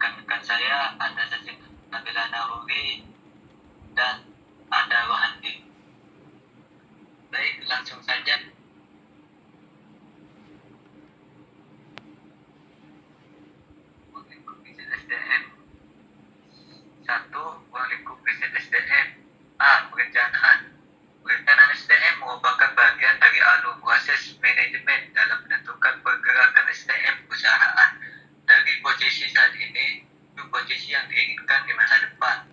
rekan-rekan saya ada Sachin Nabila Nawawi dan ada Rohandi. Baik, langsung saja. SDM 1. Lingkup riset SDM. A. Perencanaan SDM merupakan bagian dari alur proses manajemen dalam menentukan pergerakan SDM perusahaan dari posisi saat ini ke posisi yang diinginkan di masa depan.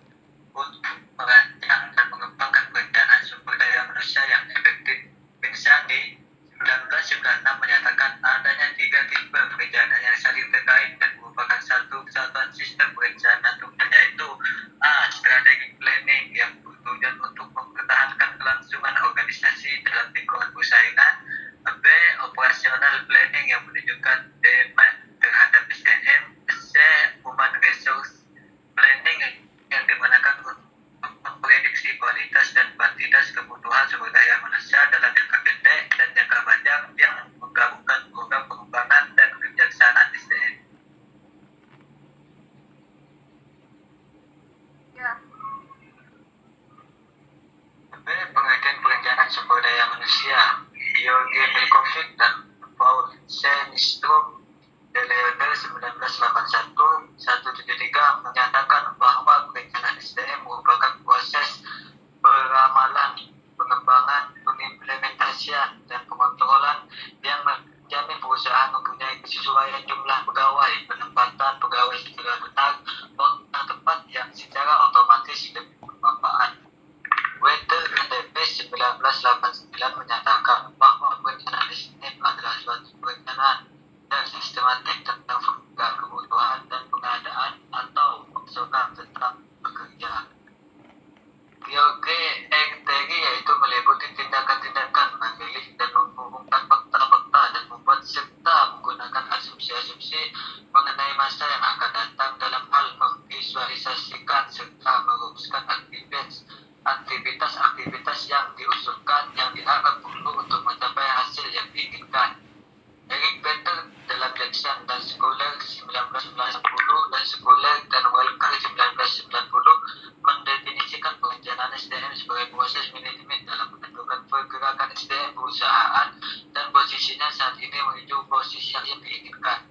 Untuk merancang dan mengembangkan perencanaan sumber daya manusia yang efektif, Binsandi 1996 menyatakan adanya 3 tipe perencanaan yang saling terkait dan merupakan satu kesatuan sistem perencanaan tunggal, yaitu A. Strategic planning yang bertujuan untuk mempertahankan kelangsungan organisasi dalam lingkungan persaingan. B. Operational planning yang menunjukkan demand terhadap SDM. C. Human resource planning yang digunakan untuk memprediksi kualitas dan kuantitas kebutuhan sumber daya manusia dalam jangka pendek dan jangka panjang yang menggabungkan program pengembangan dan kebijaksanaan SDM. B. Pengertian perencanaan sumber daya manusia. Georgi Milkovic dan Paul Sennistrom Deleoner 1981-173 menyatakan bahwa perencanaan SDM merupakan proses peramalan, pengembangan, pengimplementasian, dan pengontrolan yang menjamin perusahaan mempunyai kesesuaian jumlah pegawai, penempatan pegawai secara benar, waktu yang tepat yang secara otomatis lebih bermanfaat. Wetter dan Davis 1989 menyatakan bahwa perencanaan SDM adalah suatu perencanaan dan sistematik tentang kebutuhan dan pengadaan atau pasokan tentang bekerja. George Egteri yaitu meliputi tindakan-tindakan memilih dan menghubungkan fakta-fakta dan membuat serta menggunakan asumsi-asumsi mengenai masa yang akan datang dalam hal memvisualisasikan serta merumuskan aktivitas yang diusulkan yang dianggap perlu untuk mencapai hasil yang diinginkan. Eric Peter dalam Jackson dan Scholar 1990 dan Scholar dan Walker 1990 mendefinisikan perencanaan SDM sebagai proses manajemen dalam menentukan pergerakan SDM perusahaan dan posisinya saat ini menuju posisi yang diinginkan.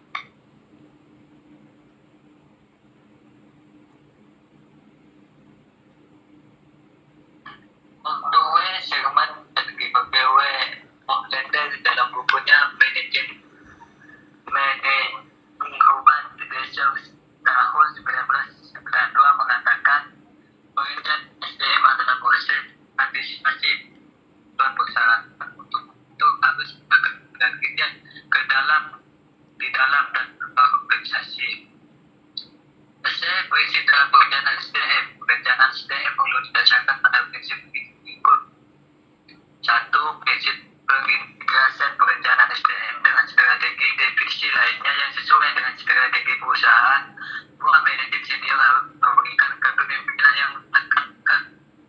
Untuk W. Sherman dan W. Mohlander dalam bukunya Managing Human Resources tahun 1992 mengatakan perencanaan SDM adalah proses antisipasi dan persyaratan untuk harus melakukan kerja di dalam dan luar organisasi. Prinsip dalam perencanaan SDM. Perencanaan SDM perlu didasarkan pada prinsip berikut. 1. Prinsip pengintegrasian perencanaan SDM dengan strategi definisi lainnya yang sesuai dengan strategi perusahaan. 2. Manajer senior harus memberikan kepemimpinan yang menekankan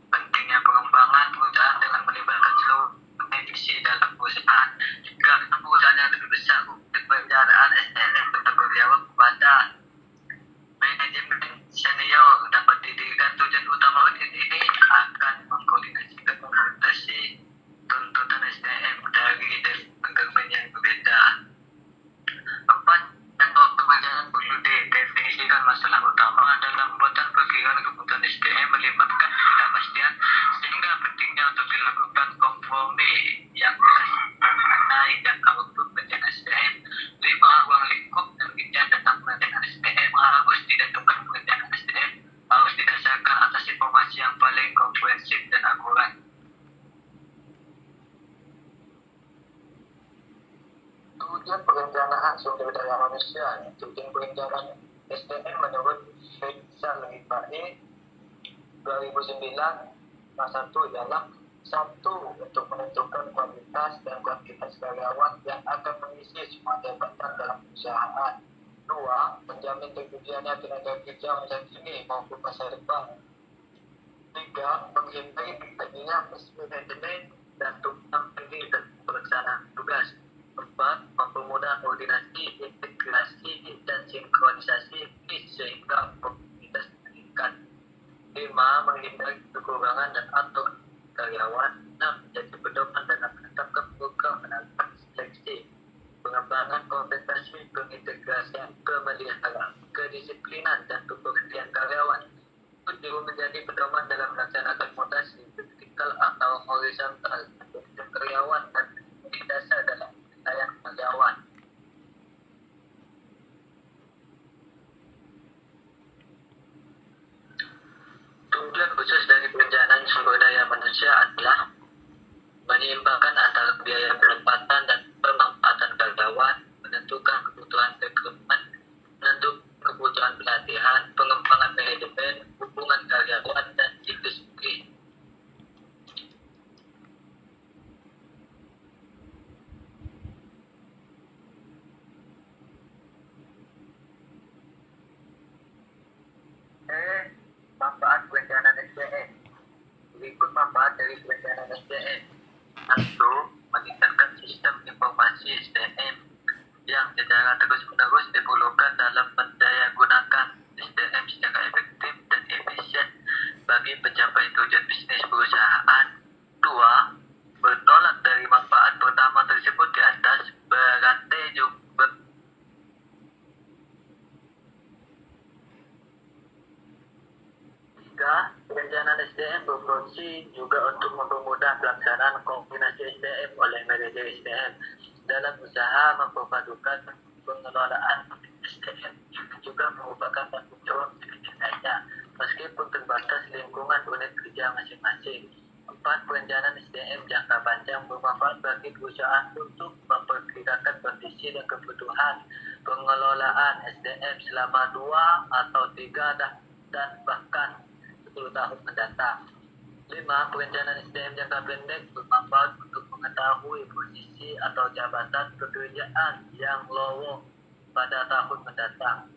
pentingnya pengembangan perusahaan dengan melibatkan seluruh divisi dalam perusahaan. 3. Perusahaan yang lebih besar untuk perencanaan SDM yang bertanggung jawab kepada manajemen senior dapat didirikan. Tujuan utama unit ini akan mengkoordinasikan implementasi tuntutan SDM dari departemen yang berbeda. 4. Jadwal perencanaan perlu didefinisikan masalah utama dalam pembuatan perkiraan kebutuhan SDM melibatkan ketidakpastian sehingga pentingnya untuk dilakukan kompromi yang jelas mengenai jangka waktu perencanaan SDM. 5. Ruang lingkup dan rincian tentang perencanaan SDM harus ditentukan. Perencanaan SDM harus didasarkan atas informasi yang paling komprehensif dan akurat. Tujuan perencanaan sumber daya manusia. Tujuan perencanaan SDM menurut Faisal Rifai 2009 1 ialah 1. Untuk menentukan kualitas dan kuantitas karyawan yang akan mengisi semua jabatan dalam perusahaan. 2. Menjamin terjadinya tenaga kerja masa kini maupun masa depan. 3. Menghindari terjadinya mismanagement dan tumpang tindih dan pelaksanaan tugas. 4. Mempermudah koordinasi, integrasi, dan sinkronisasi sehingga kedisiplinan dan keberhasilan karyawan. Itu juga menjadi pedoman dalam melaksanakan mutasi vertikal atau horizontal untuk sistem karyawan dan dasar dalam penilaian karyawan. Tujuan khusus dari perencanaan sumber daya manusia adalah menyeimbangkan antara biaya penempatan dan pemanfaatan karyawan, menentukan kebutuhan rekrutmen, menentukan kebutuhan pelatihan, pengembangan manajemen, hubungan karyawan, dan industri. Manfaat perencanaan SDM. Berikut manfaat dari perencanaan SDM. Satu, meningkatkan sistem informasi SDM yang secara terus-menerus diperlukan dalam mendaya gunakan SDM secara efektif dan efisien bagi mencapai tujuan bisnis perusahaan. Dua, bertolak dari manfaat pertama tersebut di atas, berarti juga perencanaan SDM berfungsi juga untuk mempermudah pelaksanaan koordinasi SDM oleh manajer SDM dalam usaha memperpadukan pengelolaan SDM, juga merupakan tanggung jawab sebagian lainnya, meskipun terbatas lingkungan unit kerja masing-masing. 4. Perencanaan SDM jangka panjang bermanfaat bagi perusahaan untuk memperkirakan kondisi dan kebutuhan pengelolaan SDM selama 2 atau 3 dan bahkan 10 tahun mendatang. 5. Perencanaan SDM jangka pendek bermanfaat untuk mengetahui posisi atau jabatan pekerjaan yang lowong pada tahun mendatang.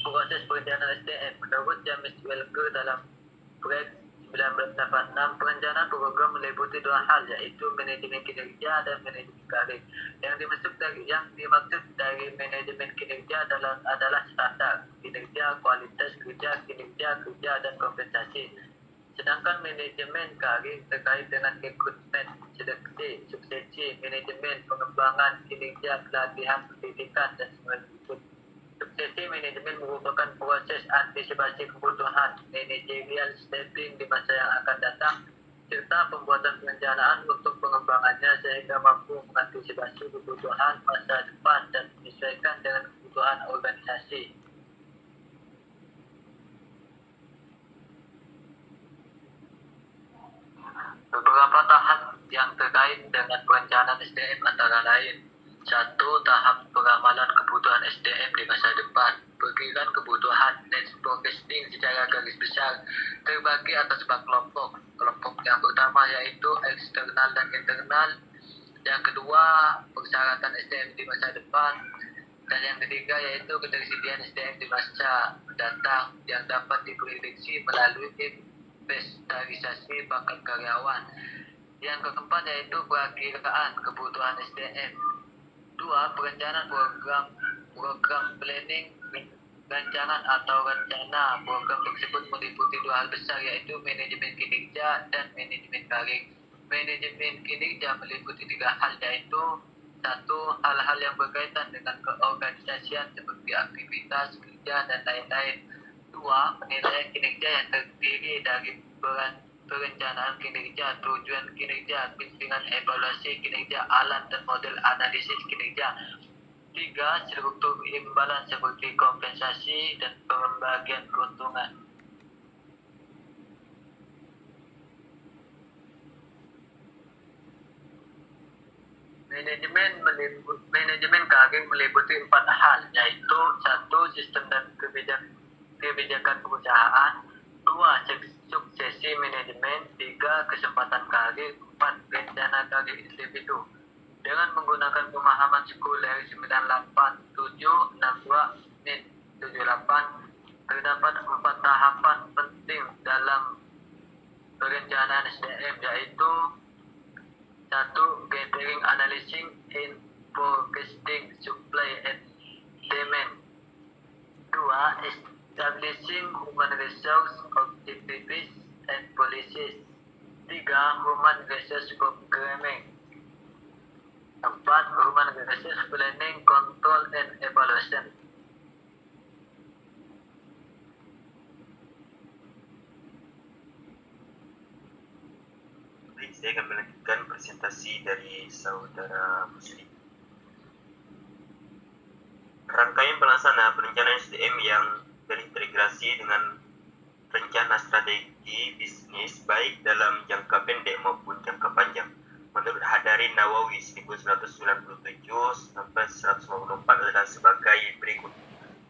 Proses perencanaan SDM. Menurut James Welker dalam proyek 1986, perencanaan program meliputi 2 hal, yaitu manajemen kinerja dan manajemen karir. Yang dimaksud dari manajemen kinerja adalah standar kinerja, kualitas kerja, kinerja kerja, dan kompensasi. Sedangkan manajemen karir terkait dengan rekrutmen, seleksi, suksesi, manajemen pengembangan kinerja, pelatihan, pendidikan, dan sebagainya. Suksesi manajemen merupakan proses antisipasi kebutuhan manajerial stepping di masa yang akan datang, serta pembuatan perencanaan untuk pengembangannya sehingga mampu mengantisipasi kebutuhan masa depan dan menyesuaikan dengan kebutuhan organisasi. Beberapa tahap yang terkait dengan perencanaan SDM antara lain: 1. Tahap peramalan kebutuhan SDM di masa depan. Perkiraan kebutuhan net forecasting secara garis besar terbagi atas 4 kelompok. Kelompok yang pertama yaitu eksternal dan internal. Yang kedua, persyaratan SDM di masa depan. Dan yang ketiga yaitu ketersediaan SDM di masa mendatang yang dapat diprediksi melalui inventarisasi bakat karyawan. Yang keempat yaitu perakiraan kebutuhan SDM. 2. Perencanaan program planning. Rancangan atau rencana program tersebut meliputi 2 hal besar, yaitu manajemen kinerja dan manajemen karir. Manajemen kinerja meliputi 3 hal, yaitu 1. Hal-hal yang berkaitan dengan keorganisasian seperti aktivitas kerja dan lain-lain. 2. Penilaian kinerja yang terdiri dari perencanaan kinerja, tujuan kinerja, bimbingan evaluasi kinerja, alat dan model analisis kinerja. 3. Struktur imbalan seperti kompensasi dan pembagian keuntungan. Manajemen karir meliputi 4 hal, yaitu 1. Sistem dan kebijakan perusahaan. 2. Suksesi manajemen. 3. Kesempatan karir. 4. Rencana karir individu. Dengan menggunakan pemahaman Schuler 9872-78, terdapat 4 tahapan penting dalam perencanaan SDM, yaitu 1. Gathering, analyzing, and forecasting supply and demand. 2. Establishing human resource objectives and policies. 3. Human resource programming. 4. Human resource planning, control, and evaluation. saya akan melanjutkan presentasi dari saudara Muslim. Rangkaian pelaksana perencanaan SDM yang terintegrasi dengan rencana strategi bisnis baik dalam jangka pendek maupun jangka panjang. Menurut Hadarin Nawawi 1997 sampai 154 adalah sebagai berikut.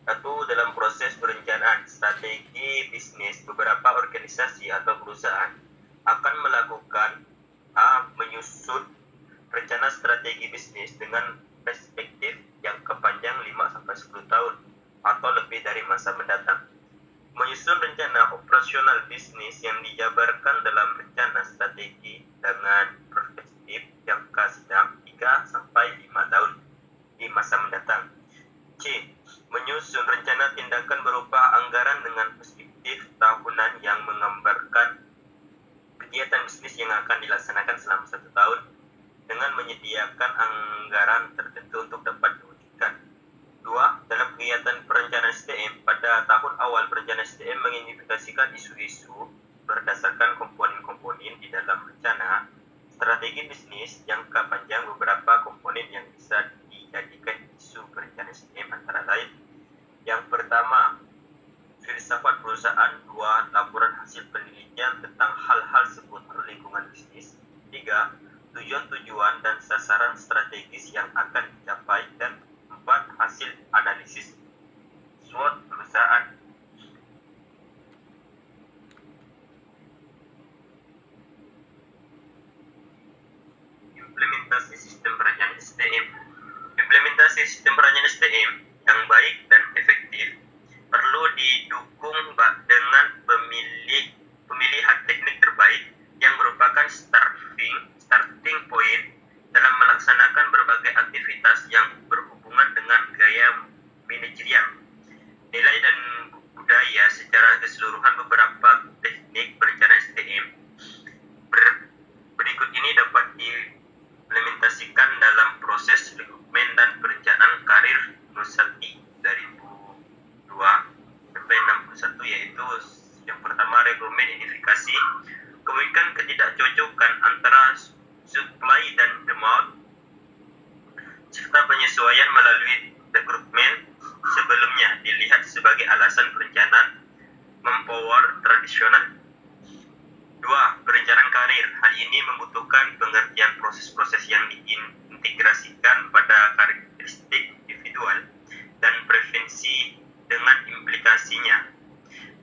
1. Dalam proses perencanaan strategi bisnis, beberapa organisasi atau perusahaan akan melakukan menyusun rencana strategi bisnis dengan perspektif jangka panjang 5-10 tahun atau lebih dari masa mendatang. Menyusun rencana operasional bisnis yang dijabarkan dalam rencana strategi dengan perspektif jangka sedang 3-5 tahun di masa mendatang. C. Menyusun rencana tindakan berupa anggaran dengan perspektif tahunan yang menggambarkan kegiatan bisnis yang akan dilaksanakan selama 1 tahun dengan menyediakan anggaran tertentu untuk dapat diwujudkan. 2. Dalam kegiatan perencanaan SDM, pada tahun awal perencanaan SDM mengidentifikasikan isu-isu berdasarkan komponen-komponen di dalam rencana strategi bisnis jangka panjang. Beberapa komponen yang bisa dijadikan isu perencanaan SDM antara lain: yang pertama, filsafat perusahaan. 2. Laporan hasil penelitian tentang hal-hal seputar lingkungan bisnis. 3. Tujuan-tujuan dan sasaran strategis yang akan dicapai. Dan 4. Hasil analisis SWOT perusahaan. Implementasi sistem perencanaan SDM. Implementasi sistem perencanaan SDM yang baik dan efektif perlu didukung dengan pemilihan teknik terbaik yang merupakan starting point dalam melaksanakan berbagai aktivitas yang berhubungan dengan gaya manajerial, nilai dan budaya secara keseluruhan. Beberapa teknik perencanaan SDM berikut ini dapat diimplementasikan dalam proses rekrutmen dan perencanaan karir Nusati 2002-61, yaitu yang pertama, rekrutmen identifikasi kemungkinan ketidakcocokan antara supply dan demand, serta penyesuaian melalui rekrutmen sebelumnya dilihat sebagai alasan perencanaan mempower tradisional. 2. Perencanaan karir. Hal ini membutuhkan pengertian proses-proses yang diintegrasikan pada karakteristik individual dan preferensi dengan implikasinya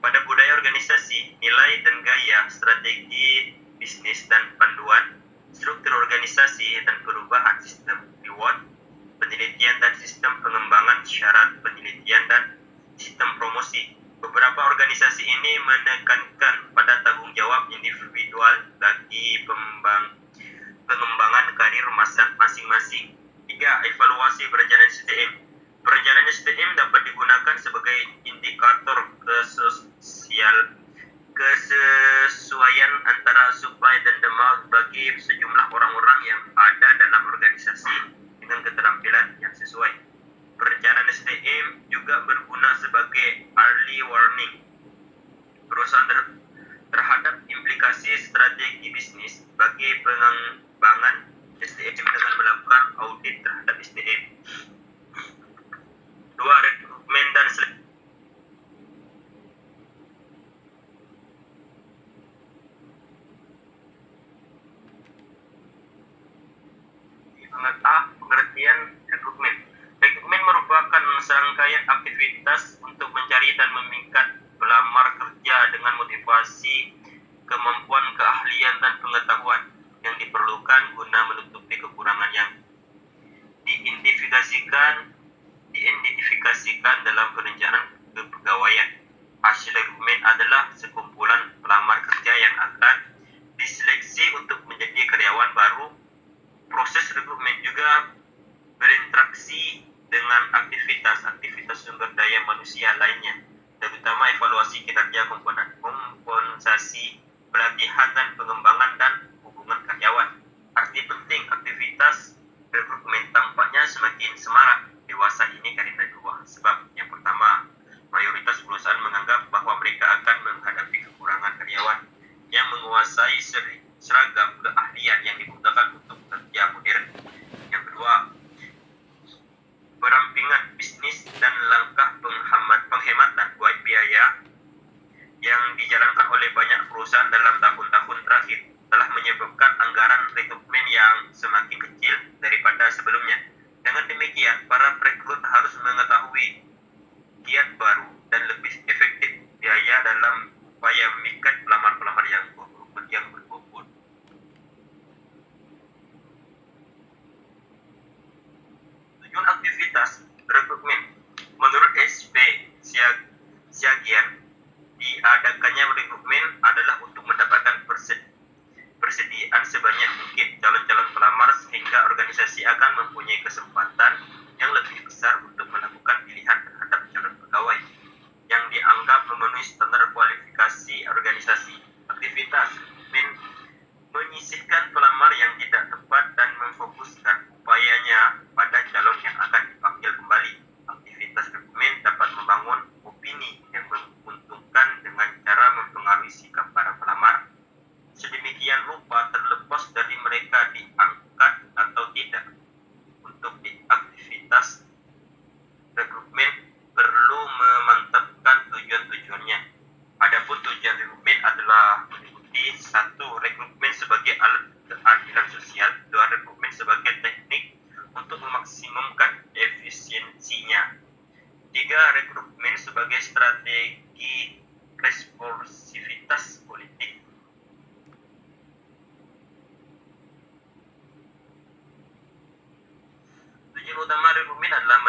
pada budaya organisasi, nilai dan gaya, strategi bisnis dan panduan, struktur organisasi dan perubahan sistem reward, penelitian dan sistem pengembangan syarat penelitian dan sistem promosi. Beberapa organisasi ini menekankan pada tanggung jawab individual bagi pengembangan karir masing-masing. 3. Evaluasi perencanaan SDM. Perencanaan SDM dapat digunakan sebagai indikator kesesuaian antara supply dan demand bagi sejumlah orang-orang yang ada dalam organisasi dengan keterampilan yang sesuai. Perencanaan SDM juga berguna sebagai early warning perusahaan terhadap implikasi strategi bisnis bagi pengembangan SDM dengan melakukan audit terhadap SDM. 2. Rekrutmen dan seleksi. Pengertian rekrutmen. Rekrutmen merupakan serangkaian aktivitas untuk mencari dan memingkat pelamar kerja dengan motivasi, kemampuan, keahlian, dan pengetahuan yang diperlukan guna menutupi kekurangan yang diidentifikasikan dalam perencanaan kepegawaian. Hasil rekrutmen adalah sekumpulan pelamar kerja yang akan diseleksi untuk menjadi karyawan baru. Proses rekrutmen juga berinteraksi dengan aktivitas sumber daya manusia lainnya, terutama evaluasi kinerja, kompensasi, pelatihan dan pengembangan, dan hubungan karyawan. Arti penting aktivitas rekrutmen tampaknya semakin semarak dewasa ini karena 2 sebab. Yang pertama, mayoritas perusahaan menganggap bahwa mereka akan menghadapi kekurangan karyawan yang menguasai seragam keahlian kesempatan yang lebih besar untuk melakukan pilihan terhadap calon pegawai yang dianggap memenuhi standar kualifikasi organisasi. Aktivitas menyisihkan pelamar yang tidak tepat dan memfokuskan upayanya pada calon yang akan dipanggil kembali. Aktivitas rekrutmen dapat membangun opini yang menguntungkan dengan cara mempengaruhi sikap para pelamar sedemikian rupa terlepas dari mereka diangkat atau tidak. Untuk aktivitas rekrutmen perlu memantapkan tujuan-tujuannya. Adapun tujuan rekrutmen adalah meliputi 1. Rekrutmen sebagai alat keadilan sosial, 2. Rekrutmen sebagai teknik untuk memaksimumkan efisiensinya, 3. Rekrutmen sebagai strategi responsivitas politik. Tujuan utama rekrutmen adalah